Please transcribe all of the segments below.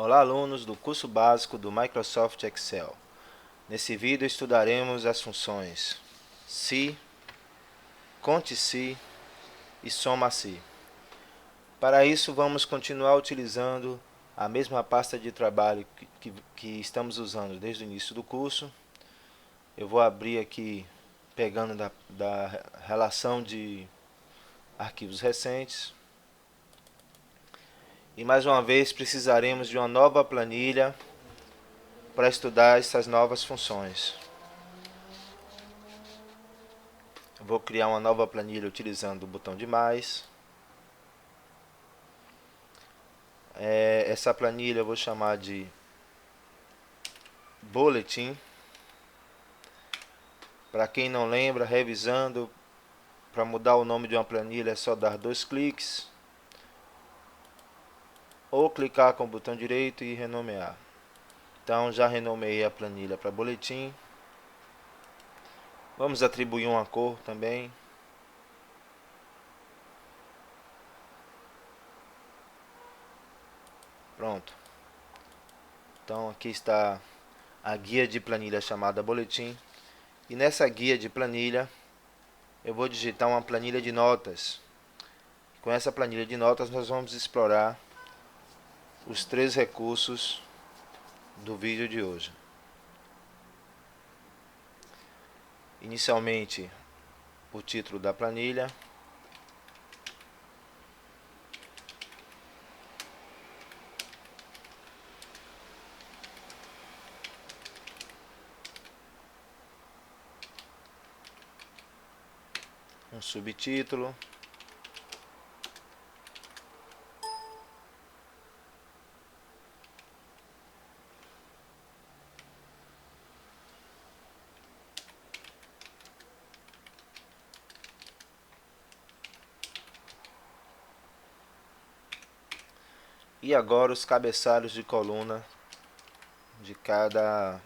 Olá, alunos do curso básico do Microsoft Excel. Nesse vídeo estudaremos as funções se, conte-se e soma-se. Para isso, vamos continuar utilizando a mesma pasta de trabalho que estamos usando desde o início do curso. Eu vou abrir aqui pegando da relação de arquivos recentes. E mais uma vez precisaremos de uma nova planilha para estudar essas novas funções. Vou criar uma nova planilha utilizando o botão de mais. Essa planilha eu vou chamar de boletim. Para quem não lembra, revisando, para mudar o nome de uma planilha é só dar 2 cliques ou clicar com o botão direito e renomear. Então já renomeei a planilha para boletim. Vamos atribuir uma cor também. Pronto. Então aqui está a guia de planilha chamada boletim. E nessa guia de planilha eu vou digitar uma planilha de notas. Com essa planilha de notas nós vamos explorar os 3 recursos do vídeo de hoje. Inicialmente, o título da planilha. Um subtítulo. E agora os cabeçalhos de coluna de cada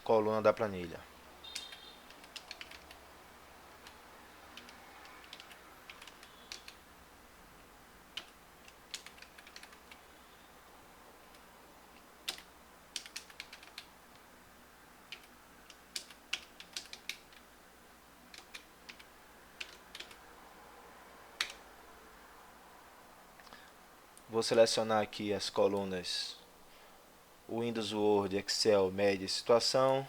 coluna da planilha. Vou selecionar aqui as colunas Windows, Word, Excel, Média e Situação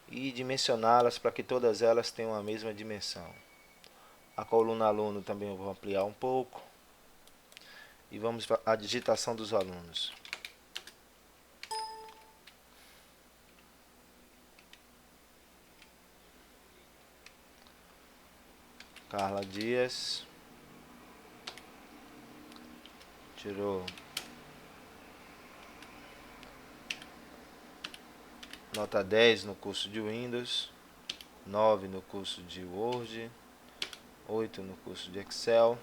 e dimensioná-las para que todas elas tenham a mesma dimensão. A coluna aluno também eu vou ampliar um pouco. E vamos para a digitação dos alunos. Carla Dias tirou nota 10 no curso de Windows, 9 no curso de Word, 8 no curso de Excel.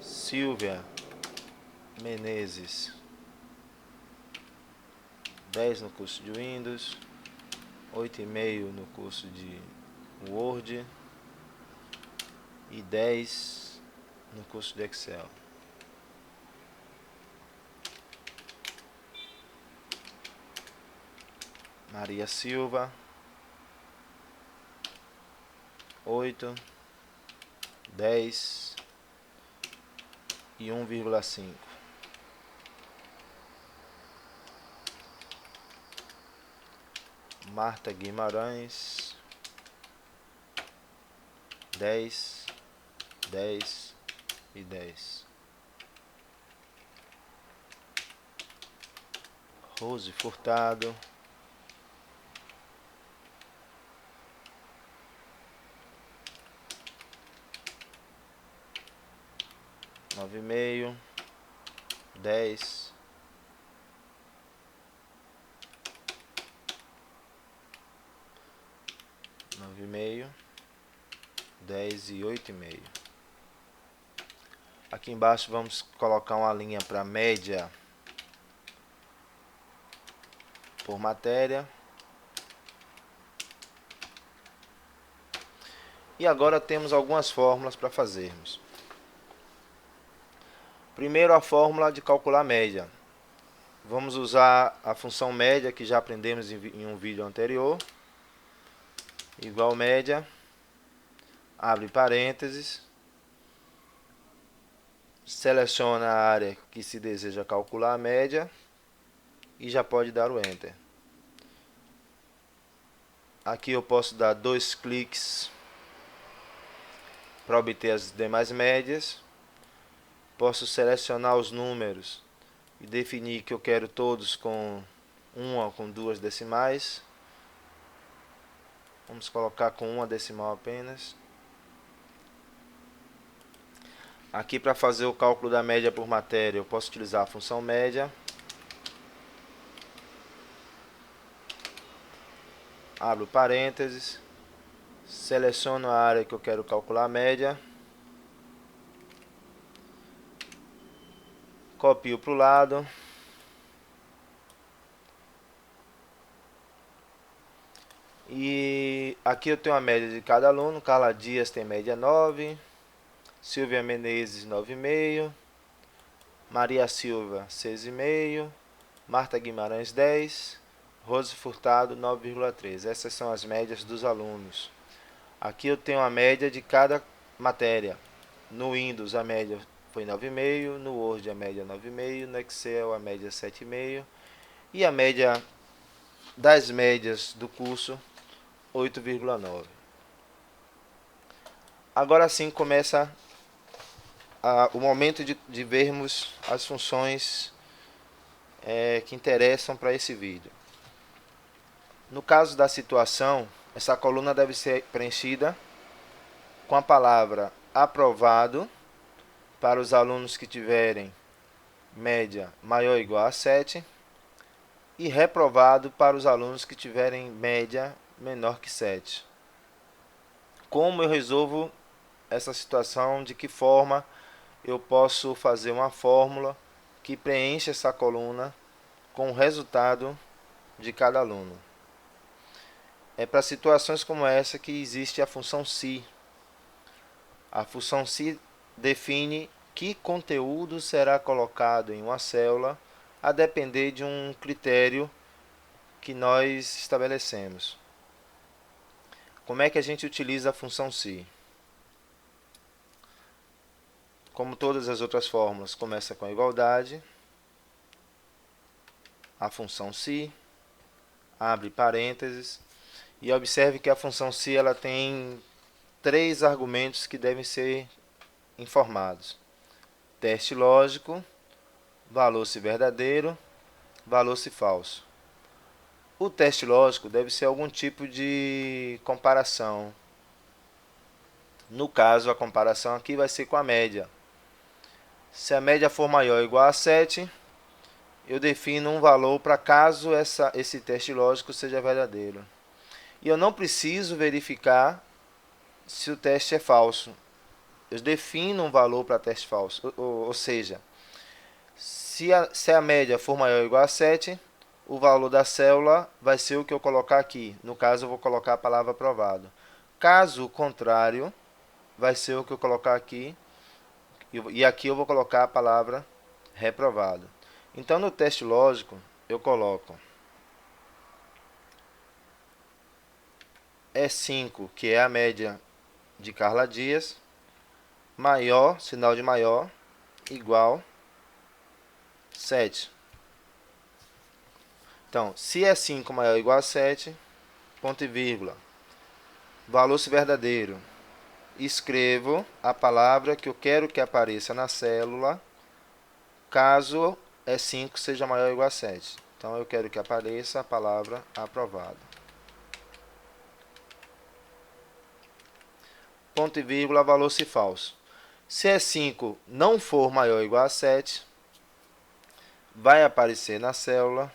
Silvia Menezes, 10 no curso de Windows, 8,5 no curso de Word e 10 no curso de Excel. Maria Silva, 8, 10 e 1,5. Marta Guimarães, 10, 10 e 10. Rose Furtado, 9,5, 10, 9,5, 10 e 8,5. Aqui embaixo vamos colocar uma linha para média por matéria. E agora temos algumas fórmulas para fazermos. Primeiro, a fórmula de calcular média. Vamos usar a função média que já aprendemos em um vídeo anterior. Igual média, abre parênteses, seleciona a área que se deseja calcular a média e já pode dar o Enter. Aqui eu posso dar 2 cliques para obter as demais médias. Posso selecionar os números e definir que eu quero todos com 1 ou com 2 decimais. Vamos colocar com 1 decimal apenas. Aqui, para fazer o cálculo da média por matéria, eu posso utilizar a função média. Abro parênteses, seleciono a área que eu quero calcular a média, copio para o lado, e aqui eu tenho a média de cada aluno. Carla Dias tem média 9, Silvia Menezes 9,5, Maria Silva 6,5, Marta Guimarães 10, Rose Furtado 9,3. Essas são as médias dos alunos. Aqui eu tenho a média de cada matéria. No Windows a média foi 9,5, no Word a média 9,5, no Excel a média 7,5 e a média das médias do curso 8,9. Agora sim começa o momento de vermos as funções que interessam para esse vídeo. No caso da situação, essa coluna deve ser preenchida com a palavra aprovado para os alunos que tiverem média maior ou igual a 7 e reprovado para os alunos que tiverem média menor que 7. Como eu resolvo essa situação? De que forma eu posso fazer uma fórmula que preencha essa coluna com o resultado de cada aluno? É para situações como essa que existe a função se. A função se define que conteúdo será colocado em uma célula a depender de um critério que nós estabelecemos. Como é que a gente utiliza a função se? Como todas as outras fórmulas, começa com a igualdade, a função se, abre parênteses, e observe que a função se ela tem 3 argumentos que devem ser informados: teste lógico, valor se verdadeiro, valor se falso. O teste lógico deve ser algum tipo de comparação. No caso, a comparação aqui vai ser com a média. Se a média for maior ou igual a 7, eu defino um valor para caso esse teste lógico seja verdadeiro. E eu não preciso verificar se o teste é falso. Eu defino um valor para teste falso. Ou seja, se a média for maior ou igual a 7, o valor da célula vai ser o que eu colocar aqui. No caso, eu vou colocar a palavra aprovado. Caso contrário, vai ser o que eu colocar aqui. E aqui eu vou colocar a palavra reprovado. Então, no teste lógico, eu coloco E5, que é a média de Carla Dias, maior, sinal de maior, igual 7. Então, se E5 maior ou igual a 7, ponto e vírgula, valor se verdadeiro, escrevo a palavra que eu quero que apareça na célula, caso E5 seja maior ou igual a 7. Então, eu quero que apareça a palavra aprovado. Ponto e vírgula, valor se falso. Se E5 não for maior ou igual a 7, vai aparecer na célula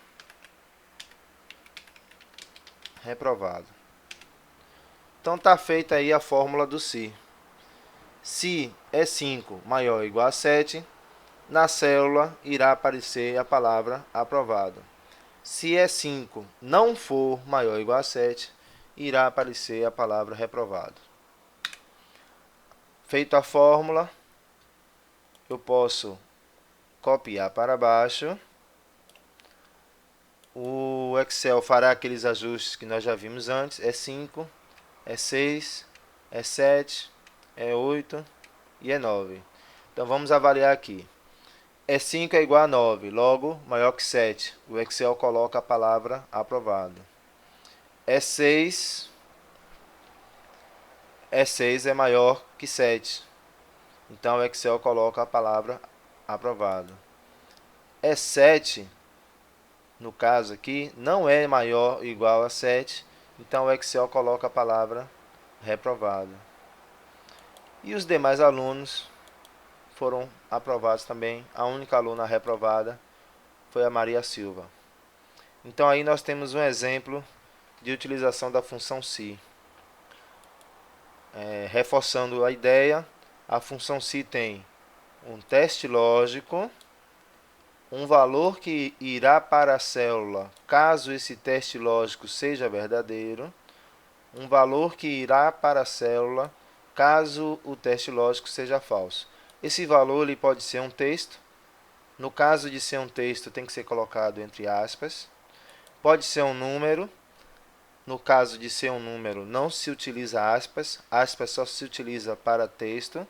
reprovado. Então está feita aí a fórmula do se. Se E5 maior ou igual a 7, na célula irá aparecer a palavra aprovado. Se E5 não for maior ou igual a 7, irá aparecer a palavra reprovado. Feito a fórmula, eu posso copiar para baixo. O Excel fará aqueles ajustes que nós já vimos antes. É 5, é 6, é 7, é 8 e é 9. Então vamos avaliar aqui. É 5 é igual a 9, logo maior que 7. O Excel coloca a palavra aprovado. É 6 é maior que 7. Então o Excel coloca a palavra aprovado. É 7, no caso aqui, não é maior ou igual a 7. Então o Excel coloca a palavra reprovado. E os demais alunos foram aprovados também. A única aluna reprovada foi a Maria Silva. Então aí nós temos um exemplo de utilização da função se. Reforçando a ideia, a função se tem um teste lógico, um valor que irá para a célula caso esse teste lógico seja verdadeiro, um valor que irá para a célula caso o teste lógico seja falso. Esse valor ele pode ser um texto. No caso de ser um texto, tem que ser colocado entre aspas. Pode ser um número. No caso de ser um número, não se utiliza aspas. Aspas só se utiliza para texto.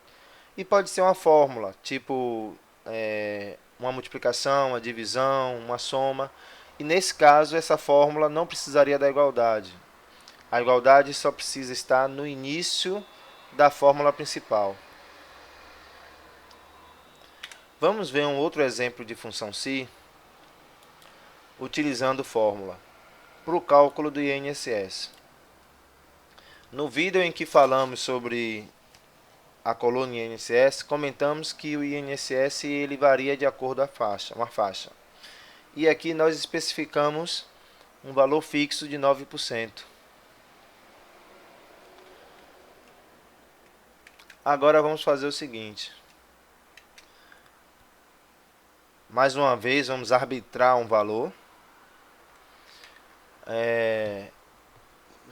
E pode ser uma fórmula, tipo uma multiplicação, uma divisão, uma soma. E nesse caso, essa fórmula não precisaria da igualdade. A igualdade só precisa estar no início da fórmula principal. Vamos ver um outro exemplo de função se utilizando fórmula para o cálculo do INSS. No vídeo em que falamos sobre a coluna INSS, comentamos que o INSS ele varia de acordo com a faixa, uma faixa. E aqui nós especificamos um valor fixo de 9%. Agora vamos fazer o seguinte. Mais uma vez, vamos arbitrar um valor.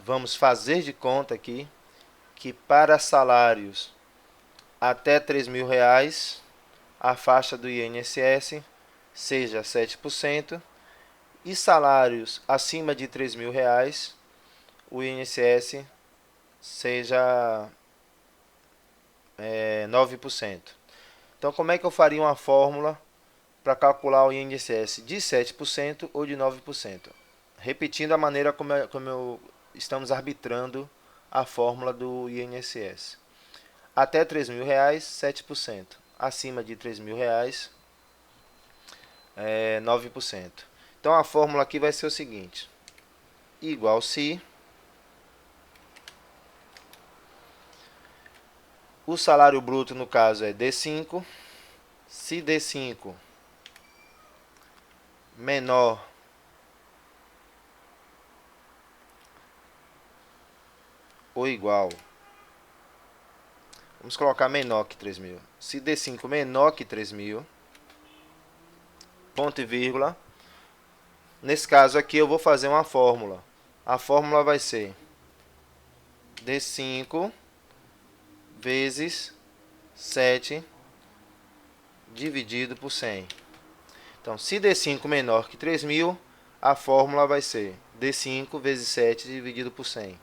Vamos fazer de conta aqui que para salários até R$3.000, a faixa do INSS seja 7%, e salários acima de R$3.000, o INSS seja 9%. Então, como é que eu faria uma fórmula para calcular o INSS de 7% ou de 9%? Repetindo a maneira como estamos arbitrando a fórmula do INSS. Até R$3.000, 7%. Acima de R$3.000, 9%. Então a fórmula aqui vai ser o seguinte: igual se o salário bruto, no caso, é D5. Se D5 menor ou igual, vamos colocar menor que 3.000. Se D5 menor que 3.000, ponto e vírgula. Nesse caso aqui eu vou fazer uma fórmula. A fórmula vai ser D5 vezes 7 dividido por 100. Então, se D5 menor que 3.000, a fórmula vai ser D5 vezes 7 dividido por 100.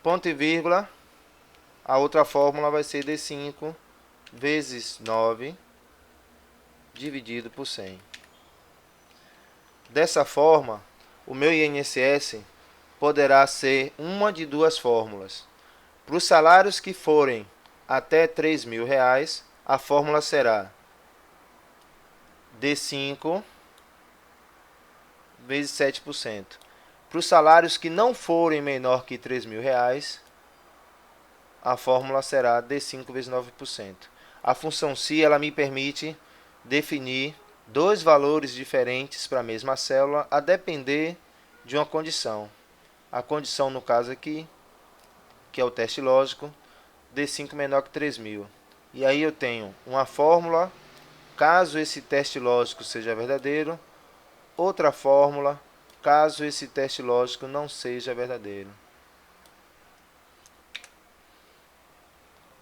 Ponto e vírgula. A outra fórmula vai ser D5 vezes 9 dividido por 100. Dessa forma, o meu INSS poderá ser uma de duas fórmulas. Para os salários que forem até R$3.000, a fórmula será D5 vezes 7%. Para os salários que não forem menor que R$3.000, a fórmula será D5 vezes 9%. A função se ela me permite definir dois valores diferentes para a mesma célula, a depender de uma condição. A condição, no caso aqui, que é o teste lógico, D5 menor que 3.000. E aí eu tenho uma fórmula, caso esse teste lógico seja verdadeiro, outra fórmula, caso esse teste lógico não seja verdadeiro.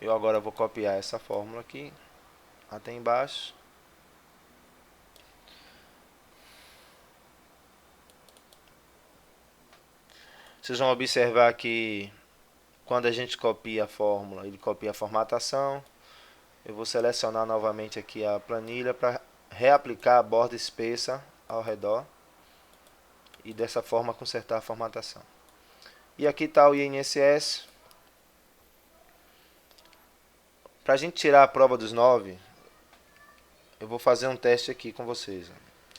Eu agora vou copiar essa fórmula aqui até embaixo. Vocês vão observar que quando a gente copia a fórmula, ele copia a formatação. Eu vou selecionar novamente aqui a planilha para reaplicar a borda espessa ao redor e dessa forma consertar a formatação. E aqui está o INSS. Para a gente tirar a prova dos 9, eu vou fazer um teste aqui com vocês.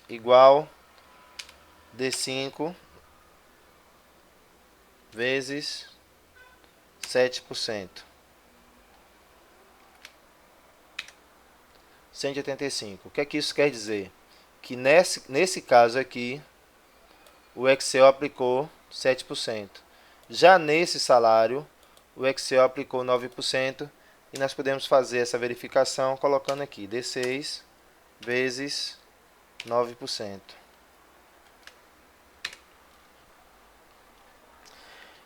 Igual D5 vezes 7%. 185. O que é que isso quer dizer? Que nesse caso aqui, o Excel aplicou 7%. Já nesse salário, o Excel aplicou 9%. E nós podemos fazer essa verificação colocando aqui D6 vezes 9%.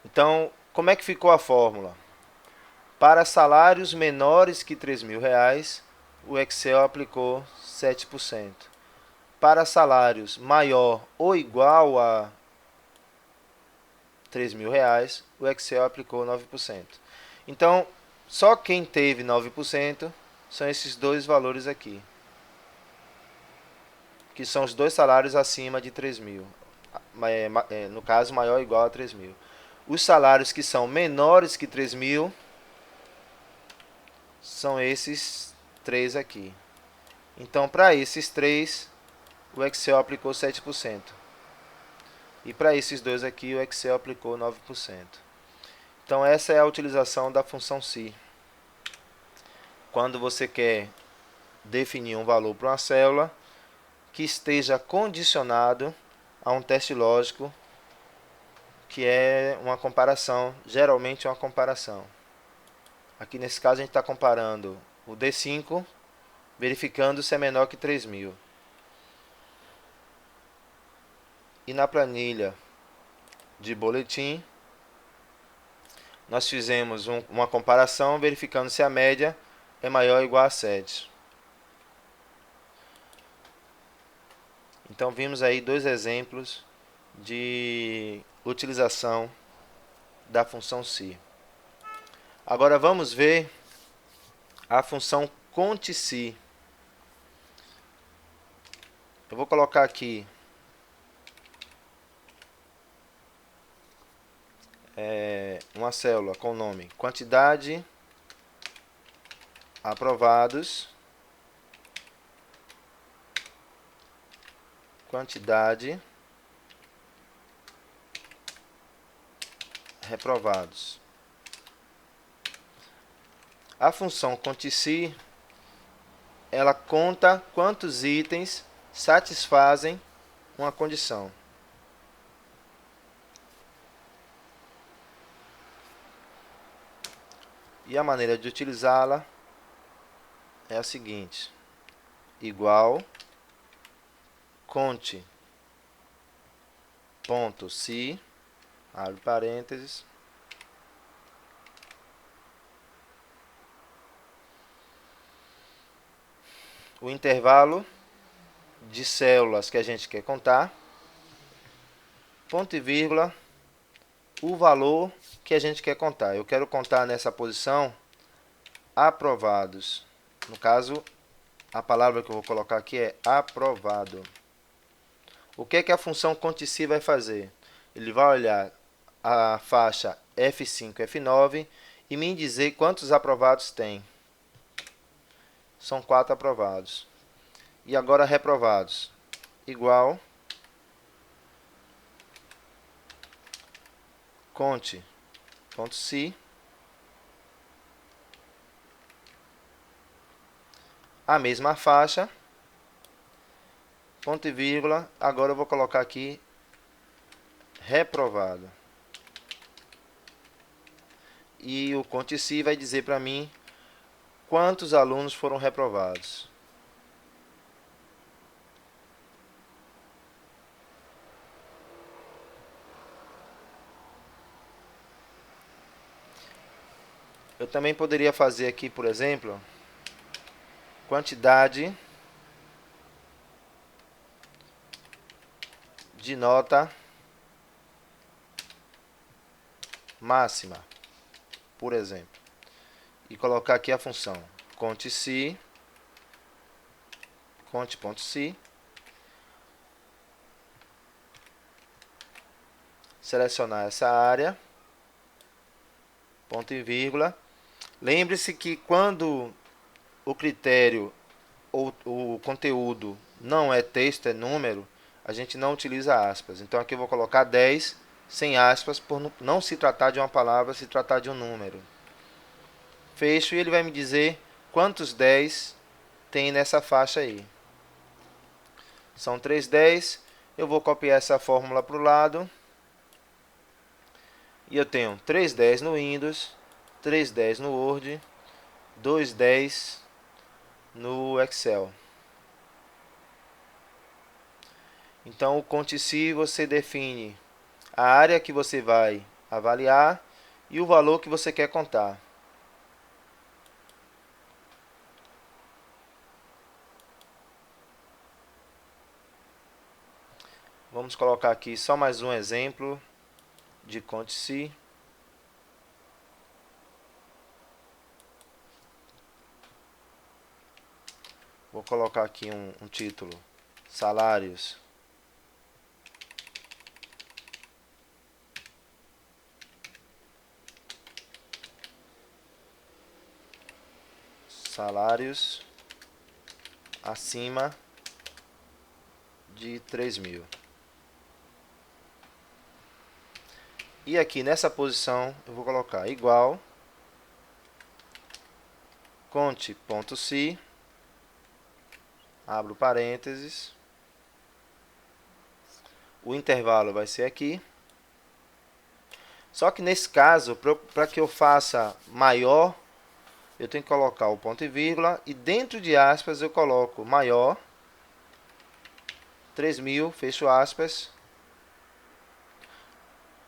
Então, como é que ficou a fórmula? Para salários menores que R$ 3.000, o Excel aplicou 7%. Para salários maior ou igual a R$ 3.000, o Excel aplicou 9%. Então, só quem teve 9% são esses dois valores aqui, que são os dois salários acima de 3.000. No caso, maior ou igual a 3.000. Os salários que são menores que 3.000 são esses três aqui. Então, para esses três, o Excel aplicou 7%. E para esses dois aqui, o Excel aplicou 9%. Então, essa é a utilização da função se. Quando você quer definir um valor para uma célula que esteja condicionado a um teste lógico, que é uma comparação, geralmente é uma comparação. Aqui nesse caso a gente está comparando o D5, verificando se é menor que 3.000. E na planilha de boletim, nós fizemos uma comparação verificando se a média é maior ou igual a 7. Então vimos aí dois exemplos de utilização da função se. Agora vamos ver a função conte-se. Eu vou colocar aqui uma célula com o nome quantidade aprovados, quantidade reprovados. A função conte-se, ela conta quantos itens satisfazem uma condição. E a maneira de utilizá-la é a seguinte: igual conte ponto se, abre parênteses, o intervalo de células que a gente quer contar, ponto e vírgula, o valor que a gente quer contar. Eu quero contar nessa posição aprovados. No caso, a palavra que eu vou colocar aqui é aprovado. O que é que a função conte-se vai fazer? Ele vai olhar a faixa F5, F9 e me dizer quantos aprovados tem. São 4 aprovados. E agora reprovados. Igual conte ponto se, a mesma faixa, ponto e vírgula, agora eu vou colocar aqui reprovado. E o conte-se vai dizer para mim quantos alunos foram reprovados. Eu também poderia fazer aqui, por exemplo, quantidade de nota máxima, por exemplo. E colocar aqui a função conte.se, conte.se, selecionar essa área, ponto e vírgula. Lembre-se que quando o critério ou o conteúdo não é texto, é número, a gente não utiliza aspas. Então aqui eu vou colocar 10 sem aspas, por não se tratar de uma palavra, se tratar de um número. Fecho e ele vai me dizer quantos 10 tem nessa faixa aí. São 3 10. Eu vou copiar essa fórmula para o lado. E eu tenho 3 10 no Windows, 3 10 no Word, 2 10 no Excel. Então, o conte.se você define a área que você vai avaliar e o valor que você quer contar. Vamos colocar aqui só mais um exemplo de conte.se. Vou colocar aqui um título: salários acima de 3.000. E aqui nessa posição eu vou colocar igual conte.se, abro parênteses, o intervalo vai ser aqui. Só que nesse caso, para que eu faça maior, eu tenho que colocar o ponto e vírgula e dentro de aspas eu coloco maior 3.000, fecho aspas.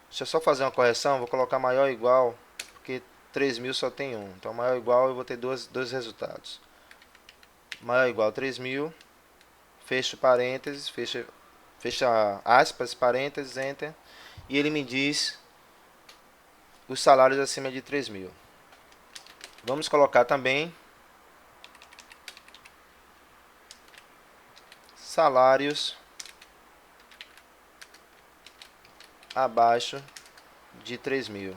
Deixa eu só fazer uma correção, vou colocar maior ou igual, porque 3.000 só tem um. Então maior ou igual eu vou ter dois resultados. Maior ou igual a 3.000, fecho parênteses, fecha aspas, parênteses, enter. E ele me diz os salários acima de 3.000. Vamos colocar também salários abaixo de 3.000.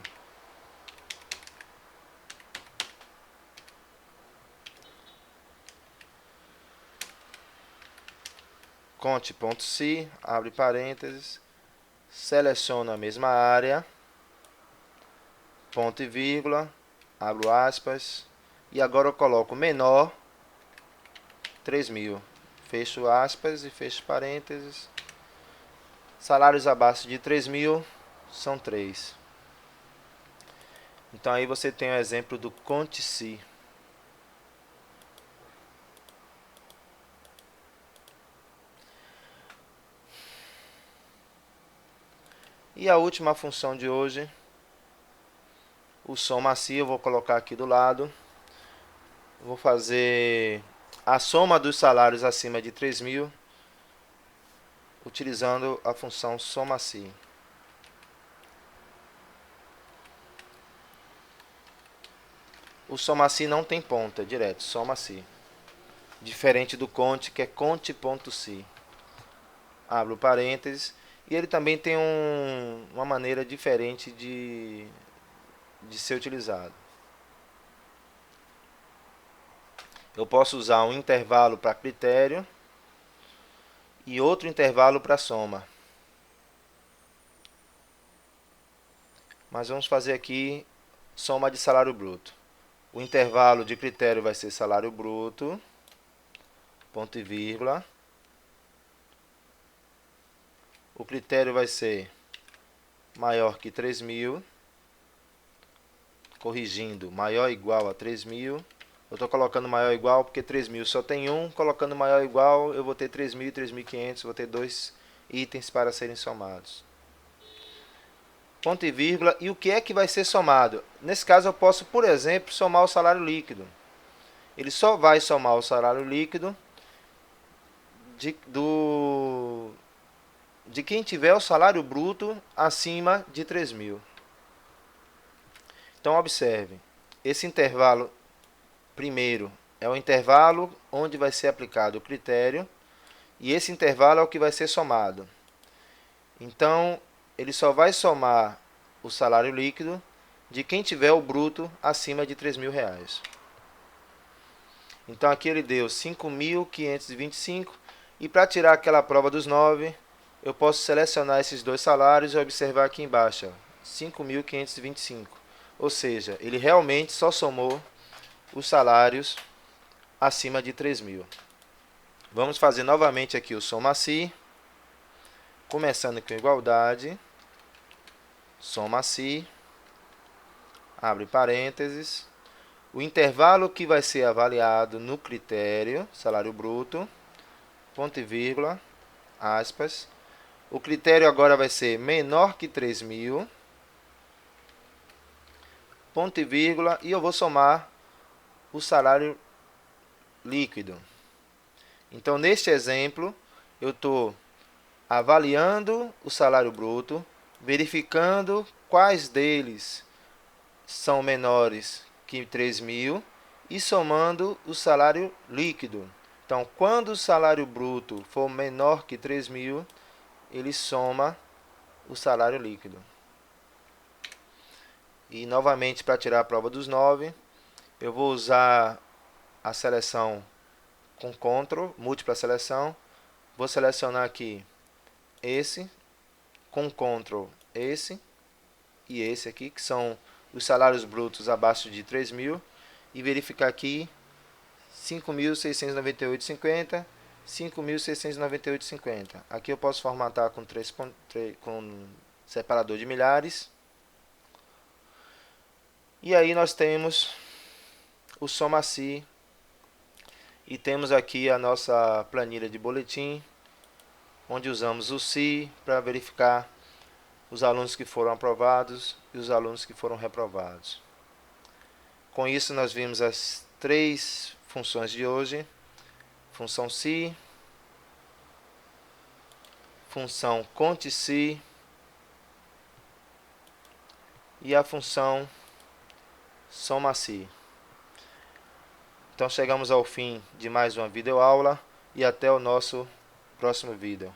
Conte.se, abre parênteses, seleciono a mesma área, ponto e vírgula, abro aspas, e agora eu coloco menor 3.000, fecho aspas e fecho parênteses. Salários abaixo de 3.000 são 3. Então aí você tem o exemplo do conte.se. E a última função de hoje, o soma.se, eu vou colocar aqui do lado. Vou fazer a soma dos salários acima de 3.000 utilizando a função soma.se. O soma.se não tem ponta, é direto, soma.se. Diferente do conte, que é conte.se. Abro parênteses. E ele também tem uma maneira diferente de ser utilizado. Eu posso usar um intervalo para critério e outro intervalo para soma. Mas vamos fazer aqui soma de salário bruto. O intervalo de critério vai ser salário bruto, ponto e vírgula. O critério vai ser maior que 3.000, corrigindo, maior ou igual a 3.000. Eu estou colocando maior ou igual porque 3.000 só tem um, colocando maior ou igual eu vou ter 3.000 e 3.500, vou ter dois itens para serem somados. ponto e vírgula, e o que é que vai ser somado? Nesse caso eu posso, por exemplo, somar o salário líquido. Ele só vai somar o salário líquido de quem tiver o salário bruto acima de 3.000. Então observe, esse intervalo primeiro é o intervalo onde vai ser aplicado o critério, e esse intervalo é o que vai ser somado. Então, ele só vai somar o salário líquido de quem tiver o bruto acima de 3.000 reais. Então, aqui ele deu 5.525, e para tirar aquela prova dos 9, eu posso selecionar esses dois salários e observar aqui embaixo, 5.525. Ou seja, ele realmente só somou os salários acima de 3.000. Vamos fazer novamente aqui o soma-se, começando com igualdade, soma-se, abre parênteses, o intervalo que vai ser avaliado no critério, salário bruto, ponto e vírgula, aspas, o critério agora vai ser menor que 3.000, ponto e vírgula, e eu vou somar o salário líquido. Então, neste exemplo, eu estou avaliando o salário bruto, verificando quais deles são menores que 3.000 e somando o salário líquido. Então, quando o salário bruto for menor que 3.000, ele soma o salário líquido. E, novamente, para tirar a prova dos 9, eu vou usar a seleção com Ctrl, múltipla seleção. Vou selecionar aqui esse, com Ctrl esse e esse aqui, que são os salários brutos abaixo de 3.000, e verificar aqui 5.698,50, 5.698,50. Aqui eu posso formatar com com separador de milhares. E aí nós temos o soma-se, e temos aqui a nossa planilha de boletim, onde usamos o se para verificar os alunos que foram aprovados e os alunos que foram reprovados. Com isso, nós vimos as 3 funções de hoje: função se, função conte-se e a função soma-se. Então chegamos ao fim de mais uma videoaula, e até o nosso próximo vídeo.